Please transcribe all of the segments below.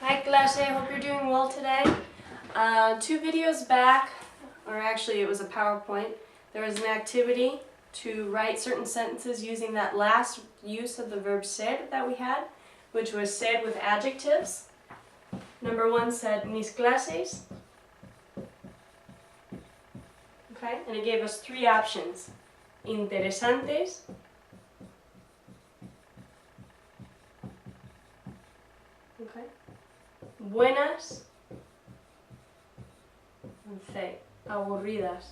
Hi clase, hope you're doing well today. 2 videos back, or actually it was a PowerPoint, there was an activity to write certain sentences using that last use of the verb ser that we had, which was ser with adjectives. Number 1 said mis clases. Okay, and it gave us 3 options. Interesantes, okay, buenas, and C, aburridas.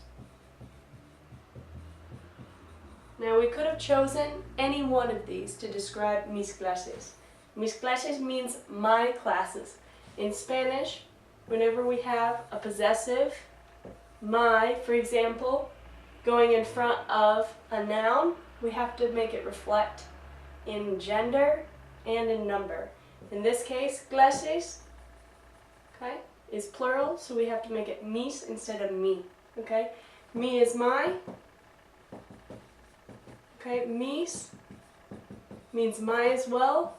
Now we could have chosen any one of these to describe mis clases. Mis clases means my classes. In Spanish, whenever we have a possessive, my, for example, going in front of a noun, we have to make it reflect in gender and in number. In this case, clases, okay, is plural, so we have to make it mis instead of mi. Okay, mi is my. Okay, mis means my as well,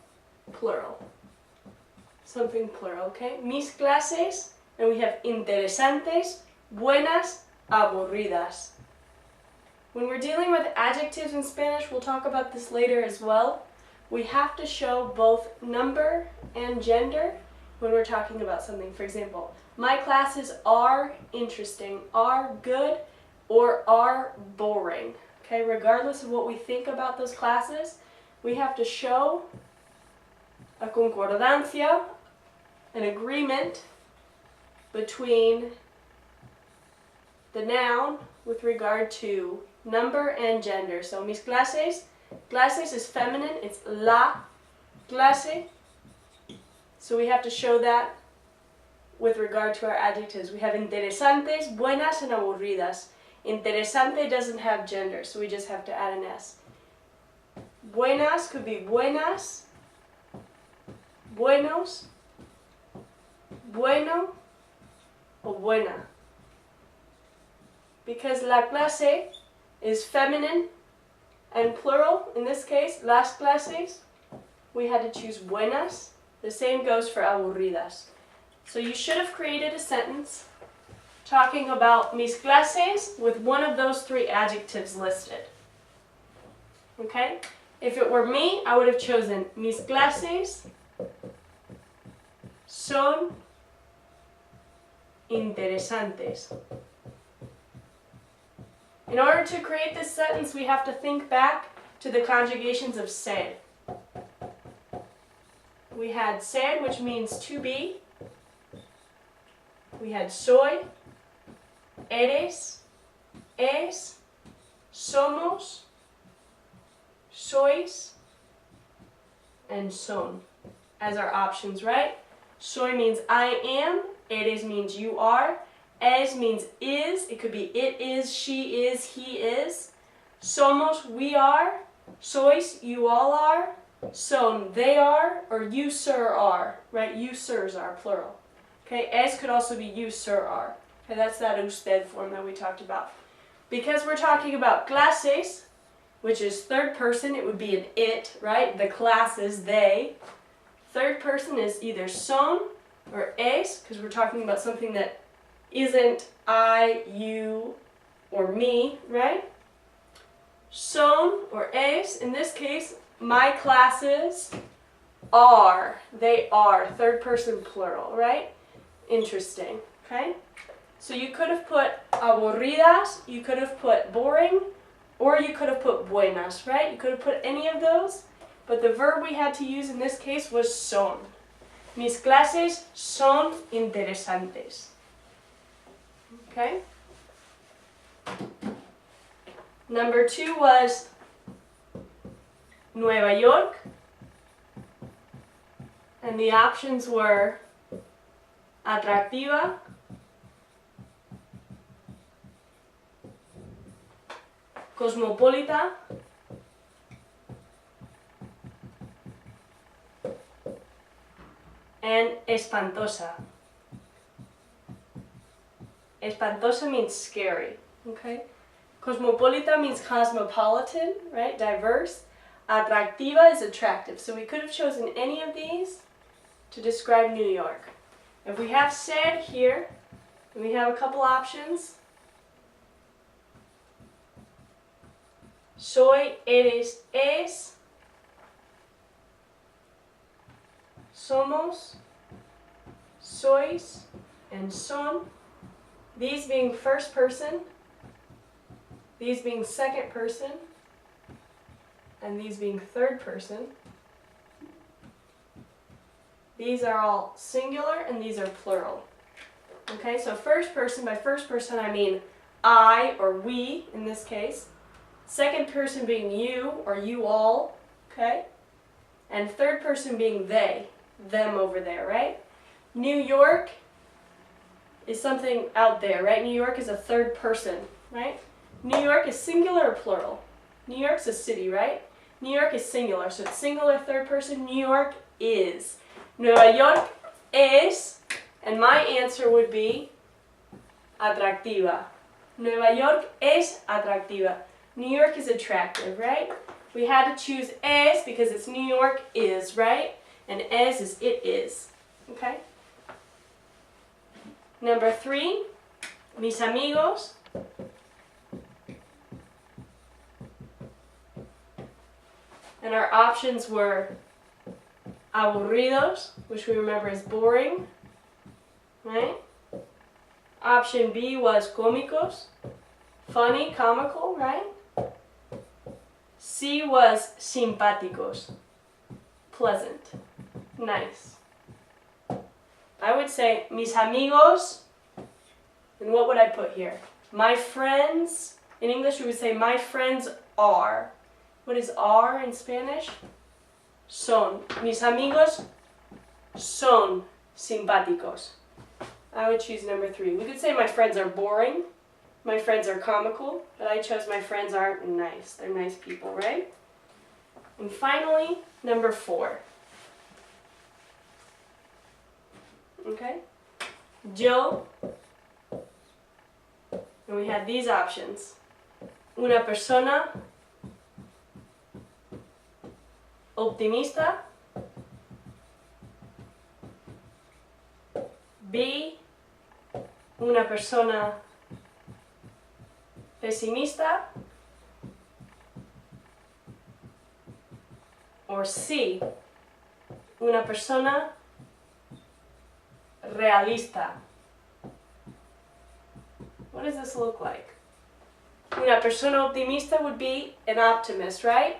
plural. Something plural, okay? Mis clases, and we have interesantes, buenas, aburridas. When we're dealing with adjectives in Spanish, we'll talk about this later as well, we have to show both number and gender when we're talking about something. For example, my classes are interesting, are good, or are boring. Okay, regardless of what we think about those classes, we have to show a concordancia, an agreement between the noun with regard to number and gender. So mis clases, clases is feminine, it's la clase. So we have to show that with regard to our adjectives. We have interesantes, buenas, and aburridas. Interesante doesn't have gender, so we just have to add an S. Buenas could be buenas, buenos, bueno, or buena. Because la clase is feminine and plural, in this case, las clases, we had to choose buenas. The same goes for aburridas. So you should have created a sentence talking about mis clases with one of those 3 adjectives listed. Okay? If it were me, I would have chosen mis clases son interesantes. In order to create this sentence, we have to think back to the conjugations of ser. We had ser, which means to be. We had soy, eres, es, somos, sois, and son as our options, right? Soy means I am, eres means you are, es means is, it could be it is, she is, he is, somos, we are, sois, you all are, son, they are, or you, sir, are, right? You, sirs are, plural. Okay, es could also be you, sir, are. Okay, that's that usted form that we talked about. Because we're talking about clases, which is third person, it would be an it, right? The classes, they. Third person is either son or es, because we're talking about something that isn't I, you, or me, right? Son or es, in this case, my classes are, they are, third person plural, right? Interesting, okay? So you could have put aburridas, you could have put boring, or you could have put buenas, right? You could have put any of those, but the verb we had to use in this case was son. Mis clases son interesantes. Okay? Number 2 was Nueva York, and the options were atractiva, cosmopolita, and espantosa. Espantosa means scary, okay? Cosmopolita means cosmopolitan, right? Diverse. Atractiva is attractive. So we could have chosen any of these, to describe New York. If we have ser here, and we have a couple options. Soy, eres, es. Somos, sois, and son. These being first person, these being second person, and these being third person. These are all singular and these are plural. Okay, so first person, by first person I mean I or we in this case. Second person being you or you all, okay? And third person being they, them over there, right? New York is something out there, right? New York is a third person, right? New York is singular or plural? New York's a city, right? New York is singular, so it's singular third person. New York is. Nueva York es, and my answer would be atractiva. Nueva York es atractiva. New York is attractive, right? We had to choose es because it's New York is, right? And es is it is, okay? Number 3, mis amigos. And our options were aburridos, which we remember is boring, right? Option B was cómicos, funny, comical, right? C was simpáticos, pleasant, nice. I would say mis amigos, and what would I put here? My friends, in English we would say my friends are. What is are in Spanish? Son. Mis amigos son simpáticos. I would choose number 3. We could say my friends are boring. My friends are comical, but I chose my friends aren't nice. They're nice people, right? And finally, number 4. Okay? Yo, and we had these options. Una persona optimista. B, una persona pesimista. Or C, una persona realista. What does this look like? Una persona optimista would be an optimist, right?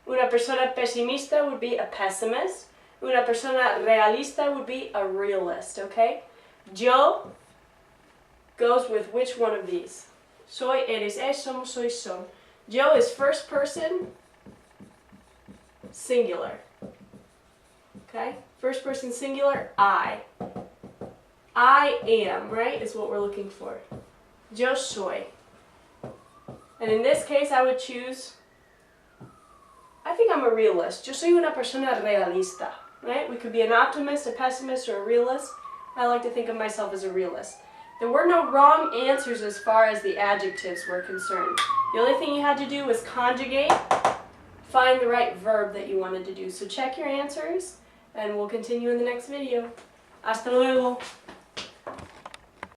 Una persona pesimista would be a pessimist. Una persona realista would be a realist, okay? Yo goes with which one of these? Soy, eres, es, somos, sois, son. Yo is first person, singular. Okay? First person singular, I. I am, right, is what we're looking for. Yo soy. And in this case, I would choose, I think I'm a realist. Yo soy una persona realista, right? We could be an optimist, a pessimist, or a realist. I like to think of myself as a realist. There were no wrong answers as far as the adjectives were concerned. The only thing you had to do was conjugate, find the right verb that you wanted to do. So check your answers, and we'll continue in the next video. Hasta luego.